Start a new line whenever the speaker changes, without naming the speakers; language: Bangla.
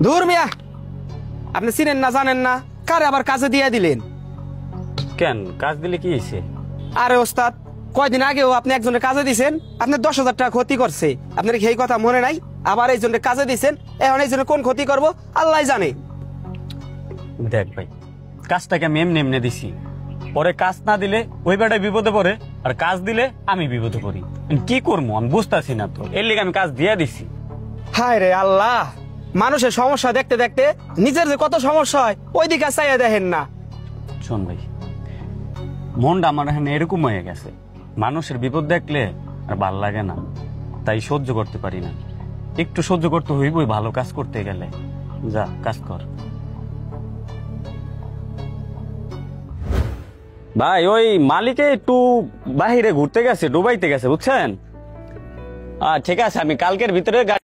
দূর মিয়া, আপনি চিনেন না জানেন না, কারে আবার কাজে দিয়ে দিলেন?
কেন কাজ দিলে কি হয়েছে?
আরে ওস্তাদ, কয়দিন আগেও আপনি একজনের কাজে দিছেন, আপনার 10,000 টাকা ক্ষতি করছে। আপনার কি এই কথা মনে নাই? আবার এই জনের কাজে দিছেন, এখন এই জন্য কোন ক্ষতি করব আল্লাহ জানে।
দেখ ভাই, কাজটাকে আমি এমনি এমনি দিছি, পরে কাজ না দিলে ওই বেটায় বিপদে পড়ে, আর কাজ দিলে আমি বিপদে পড়ি। কি করবো আমি বুঝতেছি না তো, এর লিগে আমি কাজ দিয়ে দিছি।
হায় রে আল্লাহ, মানুষের সমস্যা দেখতে দেখতে নিজের যে কত সমস্যা হয় ওই দিকে চাইয়া দেখেন না।
শোন ভাই, মনটা আমার এখানে এরকম হয়ে গেছে, মানুষের বিপদ দেখলে আর ভাল লাগে না, তাই সহ্য করতে পারি না। একটু সহ্য করতে হইবই ভালো কাজ করতে গেলে। যা কাজ কর ভাই। ওই মালিকে একটু বাহিরে ঘুরতে গেছে, ডুবাইতে গেছে বুঝছেন। ঠিক আছে, আমি কালকের ভিতরে